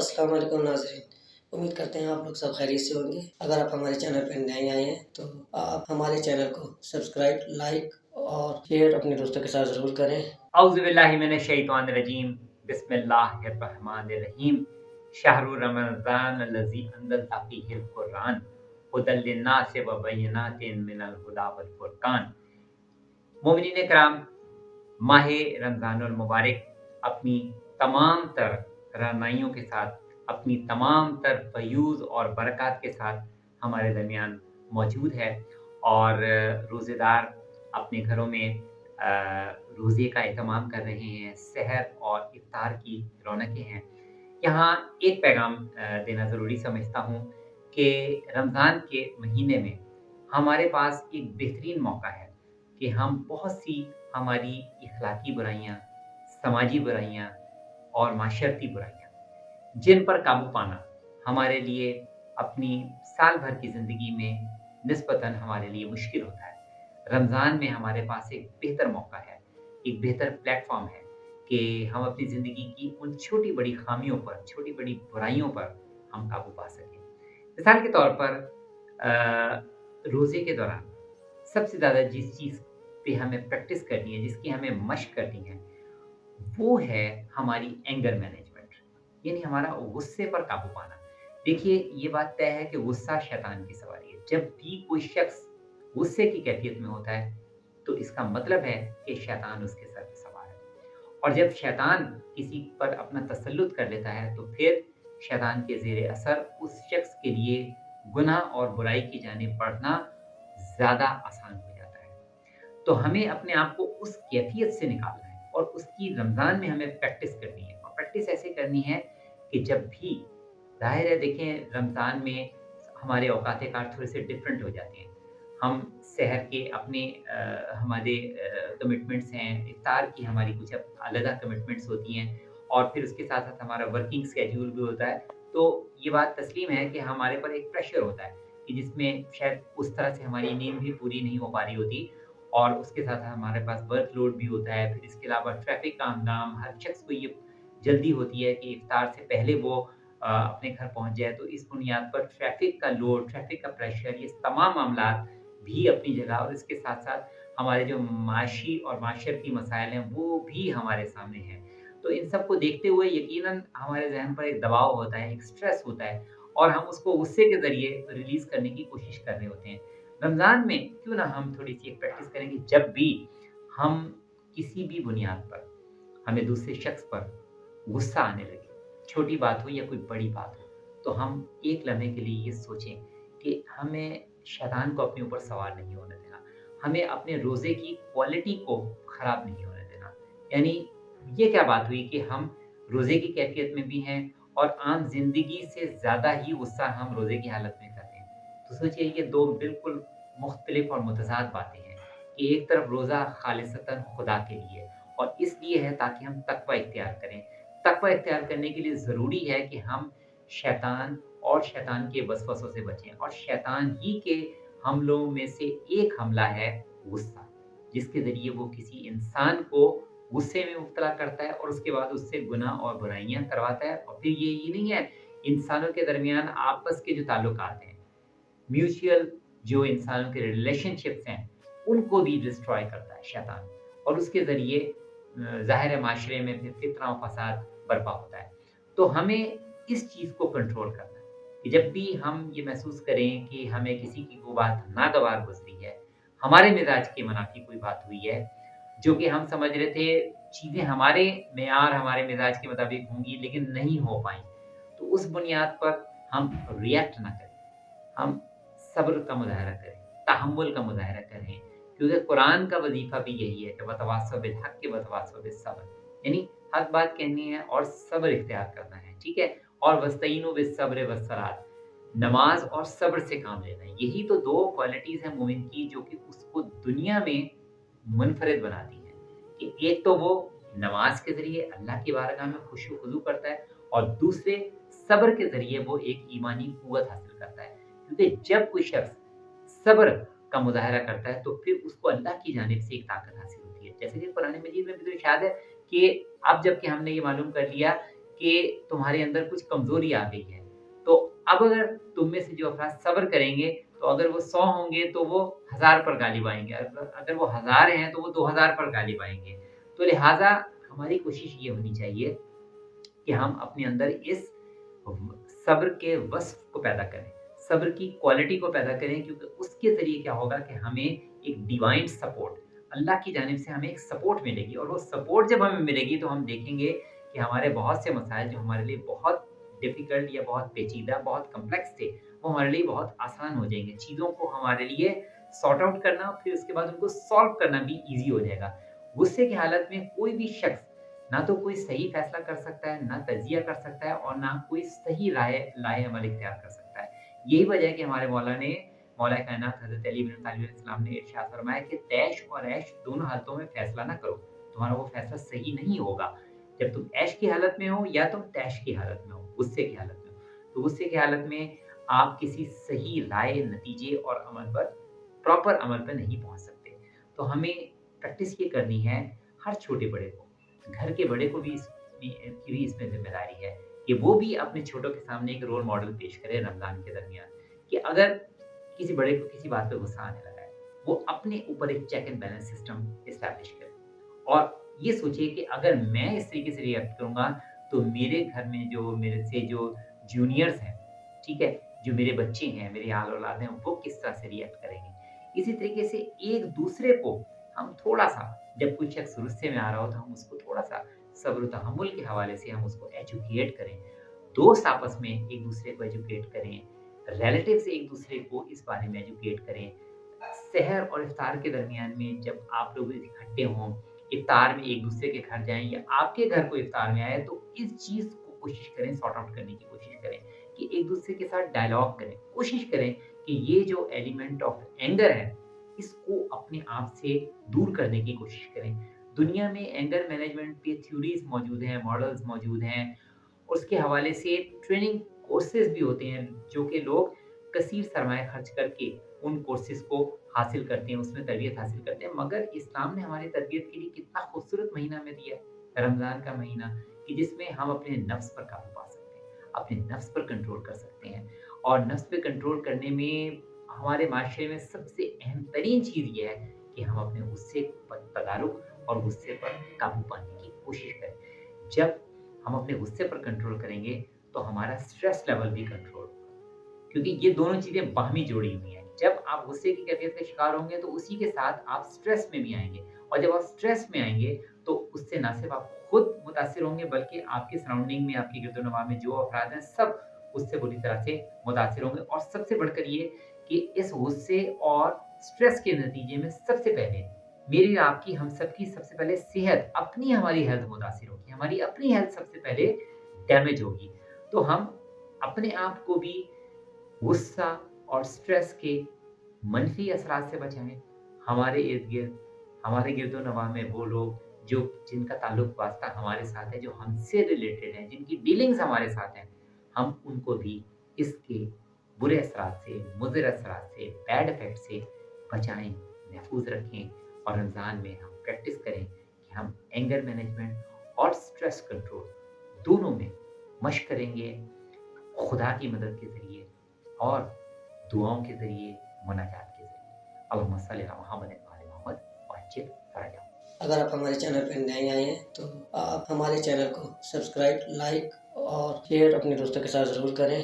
अस्सलाम वालेकुम नाज़रीन, उम्मीद करते हैं आप लोग सब खैरियत से होंगे। अगर आप हमारे चैनल पर नए आए हैं तो आप हमारे चैनल को सब्सक्राइब, लाइक और शेयर अपने दोस्तों के साथ ज़रूर करें। औज़ुबिल्लाहिमिनश्शैतानिर्रजीम बिस्मिल्लाहिर्रहमानिर्रहीम शहरु रमज़ान अल्लज़ी अनज़लना फ़ीहिल क़ुरआन हुदल लिन्नासि व बय्यिनातिन मिनल हुदा वल फ़ुरक़ान। मोमिनीन कराम, माह रमज़ानुल मुबारक अपनी तमाम तर रानाइयों के साथ, अपनी तमाम तर फ़यूज़ और बरक़ात के साथ हमारे दरमियान मौजूद है और रोज़ेदार अपने घरों में रोज़े का एहतमाम कर रहे हैं। सहर और इफ्तार की रौनकें हैं। यहाँ एक पैगाम देना ज़रूरी समझता हूँ कि रमज़ान के महीने में हमारे पास एक बेहतरीन मौका है कि हम बहुत सी हमारी इख़लाक़ी बुराइयाँ, समाजी बुराइयाँ और माशरती बुराइयाँ, जिन पर काबू पाना हमारे लिए अपनी साल भर की ज़िंदगी में निस्बतन हमारे लिए मुश्किल होता है। रमज़ान में हमारे पास एक बेहतर मौका है, एक बेहतर प्लेटफ़ॉर्म है कि हम अपनी ज़िंदगी की उन छोटी-बड़ी ख़ामियों पर, छोटी-बड़ी बुराइयों पर हम काबू पा सकें। मिसाल के तौर पर रोज़े के दौरान सबसे ज़्यादा जिस चीज़ पे हमें प्रैक्टिस करनी है, जिसकी हमें मशक़ करनी है, वो है हमारी एंगर मैनेजमेंट, यानी हमारा गुस्से पर काबू पाना। देखिए, ये बात तय है कि गुस्सा शैतान की सवारी है। जब भी कोई शख़्स गुस्से की कैफ़ियत में होता है, तो इसका मतलब है कि शैतान उसके सर पे सवार है। और जब शैतान किसी पर अपना तसल्लुत कर लेता है, तो फिर शैतान के ज़ेरे असर उस शख़्स के लिए गुनाह और बुराई की जानिब बढ़ना ज़्यादा आसान हो जाता है। तो हमें अपने आप को उस कैफ़ियत से निकालना है और उसकी रमज़ान में हमें प्रैक्टिस करनी है। और प्रैक्टिस ऐसे करनी है कि जब भी ज़ाहिर है, देखें, रमज़ान में हमारे औकात-ए-कार थोड़े से डिफरेंट हो जाते हैं। हम सहर के अपने हमारे कमिटमेंट्स हैं, इफ्तार की हमारी कुछ अलग कमिटमेंट्स होती हैं और फिर उसके साथ-साथ हमारा वर्किंग शेड्यूल भी होता है। तो ये बात तस्लीम है कि हमारे पर एक प्रेशर होता है कि जिसमें शायद उस तरह से हमारी नींद भी पूरी नहीं हो पा रही होती और उसके साथ हमारे पास वर्कलोड भी होता है। फिर इसके अलावा ट्रैफ़िक का हंगाम, हर शख़्स को ये जल्दी होती है कि इफ्तार से पहले वो अपने घर पहुँच जाए। तो इस बुनियाद पर ट्रैफ़िक का लोड, ट्रैफ़िक का प्रेशर, ये तमाम मामलात भी अपनी जगह और इसके साथ-साथ हमारे जो माशी और माशरती मसाइल हैं, वो भी हमारे सामने हैं। तो इन सब को देखते हुए यकीनन हमारे ज़हन पर एक दबाव होता है, एक स्ट्रेस होता है और हम उसको गुस्से के ज़रिए रिलीज़ करने की कोशिश कर रहे होते हैं। रमज़ान में क्यों ना हम थोड़ी-सी एक प्रैक्टिस करें कि जब भी हम किसी भी बुनियाद पर हमें दूसरे शख़्स पर गुस्सा आने लगे, छोटी बात हो या कोई बड़ी बात हो, तो हम एक लम्हे के लिए ये सोचें कि हमें शैतान को अपने ऊपर सवार नहीं होने देना। हमें अपने रोज़े की क्वालिटी को ख़राब नहीं होने देना। यानी ये क्या बात हुई कि हम रोज़े की कैफ़ियत में भी हैं और आम ज़िंदगी से ज़्यादा ही गुस्सा हम रोज़े की हालत में कर रहे हैं। तो सोचिए, ये 2 बिल्कुल मुख्तलिफ़ और मुतज़ाद बातें हैं कि एक तरफ रोज़ा ख़ालिसतन खुदा के लिए और इसलिए है ताकि हम तक़वा इख्तियार करें। तक़वा इख्तियार करने के लिए ज़रूरी है कि हम शैतान और शैतान के वसवसों से बचें और शैतान ही के हमलों में से एक हमला है गुस्सा, जिसके ज़रिए वो किसी इंसान को गुस्से में मुब्तला करता है और उसके बाद उससे गुनाह और बुराइयाँ करवाता है। और फिर ये ही नहीं है, इंसानों के दरमियान आपस के जो ताल्लुकात हैं, म्यूचुअल जो इंसानों के रिलेशनशिप्स हैं, उनको भी डिस्ट्रॉय करता है शैतान और उसके ज़रिए ज़ाहिर है माशरे में फिर फितना और फ़साद बर्पा होता है। तो हमें इस चीज़ को कंट्रोल करना है कि जब भी हम ये महसूस करें कि हमें किसी की वो बात नागवार गुज़री है, हमारे मिज़ाज के मुनाफ़िक कोई बात हुई है, जो कि हम समझ रहे थे चीज़ें हमारे मेयार, हमारे मिज़ाज के मुताबिक होंगी लेकिन नहीं हो पाईं, तो उस बुनियाद पर हम रिएक्ट ना करें। हम सब्र का मुज़ाहरा करें, तहम्मुल का मुज़ाहरा करें, क्योंकि कुरान का वज़ीफ़ा भी यही है कि वतवासौ बिल हक़्क़ि वतवासौ बिस सब्र, यानी हक़ बात कहनी है और सब्र इख्तियार करना है, ठीक है? और वस्तईनु बिस सब्रि वस्सलात, नमाज़ और सब्र से काम लेना है। यही तो 2 क्वालिटीज़ हैं मोमिन की जो कि उसको दुनिया में मुनफ़रिद बनाती हैं कि एक तो वो नमाज़ के ज़रिए अल्लाह की बारगाह में खुशू खुज़ू करता है और दूसरे सब्र के ज़रिए वो एक ईमानी क़ुव्वत हासिल करता है। क्योंकि जब कोई शख़्स सब्र का मुज़ाहरा करता है, तो फिर उसको अल्लाह की जानिब से एक ताकत हासिल होती है। जैसे कि कुरान मजीद में भी तो इरशाद है कि अब जबकि हमने ये मालूम कर लिया کہ تمہارے اندر کچھ کمزوری آ گئی ہے، تو اب اگر تم میں سے جو افراد صبر کریں گے تو اگر وہ 100 ہوں گے تو وہ 1000 پر غالب آئیں گے، اگر وہ 1000 ہیں تو وہ 2000 پر غالب آئیں گے۔ تو لہٰذا ہماری کوشش یہ ہونی چاہیے کہ ہم اپنے اندر اس صبر کے وصف کو پیدا کریں، صبر کی کوالٹی کو پیدا کریں، کیونکہ اس کے ذریعے کیا ہوگا کہ ہمیں ایک ڈیوائن سپورٹ، اللہ کی جانب سے ہمیں ایک سپورٹ ملے گی، اور وہ سپورٹ جب ہمیں ملے گی تو ہم دیکھیں گے کہ ہمارے بہت سے مسائل جو ہمارے لیے بہت ڈیفیکلٹ یا بہت پیچیدہ، بہت کمپلیکس تھے، وہ ہمارے لیے بہت آسان ہو جائیں گے۔ چیزوں کو ہمارے لیے سارٹ آؤٹ کرنا، پھر اس کے بعد ان کو سالو کرنا بھی ایزی ہو جائے گا۔ غصے کی حالت میں کوئی بھی شخص نہ تو کوئی صحیح فیصلہ کر سکتا ہے، نہ تجزیہ کر سکتا ہے، اور نہ کوئی صحیح رائے عمل اختیار کر سکتا ہے۔ یہی وجہ ہے کہ ہمارے مولا کائنات حضرت علی بن طالب علیہ السلام نے ارشاد فرمایا کہ طیش اور عیش دونوں حالتوں میں فیصلہ نہ کرو، تمہارا وہ فیصلہ صحیح نہیں ہوگا۔ جب تم عیش کی حالت میں ہو یا تم طیش کی حالت میں ہو، غصے کی حالت میں ہو، تو غصے کی حالت میں آپ کسی صحیح رائے، نتیجے اور عمل پر، پراپر عمل پر نہیں پہنچ سکتے۔ تو ہمیں پریکٹس یہ کرنی ہے، ہر چھوٹے بڑے کو، گھر کے بڑے کو بھی اس میں ذمہ داری ہے کہ وہ بھی اپنے چھوٹوں کے سامنے ایک رول ماڈل پیش کرے رمضان کے درمیان، کہ اگر کسی بڑے کو کسی بات پہ غصہ آنے لگا ہے، وہ اپنے اوپر ایک check and balance system establish کرے، اور یہ سوچے کہ اگر میں اس طریقے سے ریئیکٹ کروں گا تو میرے گھر میں جو میرے سے جو جونیئرز ہیں، ٹھیک ہے، جو میرے بچے ہیں، میرے آل اولاد ہیں، وہ کس طرح سے ریئیکٹ کریں گے۔ اسی طریقے سے ایک دوسرے کو ہم تھوڑا سا، جب کوئی شخص غصے میں آ رہا ہو تو ہم اس کو تھوڑا سا صبر و تحمل کے حوالے سے ہم اس کو ایجوکیٹ کریں، دوست آپس میں ایک دوسرے کو ایجوکیٹ کریں، ریلیٹیو سے ایک دوسرے کو اس بارے میں ایجوکیٹ کریں۔ سحر اور افطار کے درمیان میں جب آپ لوگ اکٹھے ہوں، افطار میں ایک دوسرے کے گھر جائیں یا آپ کے گھر کوئی افطار میں آئے، تو اس چیز کو کوشش کریں، سارٹ آؤٹ کرنے کی کوشش کریں کہ ایک دوسرے کے ساتھ ڈائلاگ کریں، کوشش کریں کہ یہ جو ایلیمنٹ آف اینگر ہے اس کو اپنے آپ سے دور کرنے کی کوشش کریں۔ دنیا میں اینگر مینجمنٹ کی تھیوریز موجود ہیں، ماڈلز موجود ہیں، اس کے حوالے سے ٹریننگ کورسز بھی ہوتے ہیں جو کہ لوگ کثیر سرمایہ خرچ کر کے ان کورسز کو حاصل کرتے ہیں، اس میں تربیت حاصل کرتے ہیں۔ مگر اسلام نے ہماری تربیت کے لیے کتنا خوبصورت مہینہ میں دیا ہے، رمضان کا مہینہ، کہ جس میں ہم اپنے نفس پر قابو پا سکتے ہیں، اپنے نفس پر کنٹرول کر سکتے ہیں، اور نفس پہ کنٹرول کرنے میں ہمارے معاشرے میں سب سے اہم ترین چیز یہ ہے کہ ہم اپنے غصے پر تدارک اور غصے پر قابو پانے کی کوشش کریں۔ جب ہم اپنے غصے پر کنٹرول کریں گے تو ہمارا سٹریس لیول بھی کنٹرول ہوگا، کیونکہ یہ دونوں چیزیں باہمی جوڑی ہوئی ہیں۔ جب آپ غصے کی کیفیت کا شکار ہوں گے تو اسی کے ساتھ آپ سٹریس میں بھی آئیں گے، اور جب آپ سٹریس میں آئیں گے تو اس سے نہ صرف آپ خود متاثر ہوں گے بلکہ آپ کے سراؤنڈنگ میں، آپ کے گرد و نواح میں جو افراد ہیں سب اس سے بری طرح سے متاثر ہوں گے۔ اور سب سے بڑھ کر یہ کہ اس غصے اور سٹریس کے نتیجے میں سب سے پہلے میری، آپ کی، ہم سب کی سب سے پہلے صحت، اپنی ہماری ہیلتھ متاثر ہوگی، ہماری اپنی ہیلتھ سب سے پہلے ڈیمیج ہوگی۔ تو ہم اپنے آپ کو بھی غصہ اور سٹریس کے منفی اثرات سے بچائیں۔ ہمارے ارد گرد، ہمارے گرد و نواح میں وہ لوگ جن کا تعلق واسطہ ہمارے ساتھ ہے، جو ہم سے ریلیٹڈ ہیں، جن کی ڈیلنگز ہمارے ساتھ ہیں، ہم ان کو بھی اس کے برے اثرات سے، مضر اثرات سے، بیڈ افیکٹ سے بچائیں، محفوظ رکھیں، اور رمضان میں ہم پریکٹس کریں کہ ہم اینگر مینجمنٹ اور سٹریس کنٹرول دونوں میں مشق کریں گے، خدا کی مدد کے ذریعے اور دعاؤں کے ذریعے، مناجات کے ذریعے۔ اللہم صلی علی محمد وعلی محمد وعجل فرجہ۔ اگر آپ ہمارے چینل پر نئے آئے ہیں تو آپ ہمارے چینل کو سبسکرائب، لائک اور شیئر اپنے دوستوں کے ساتھ ضرور کریں۔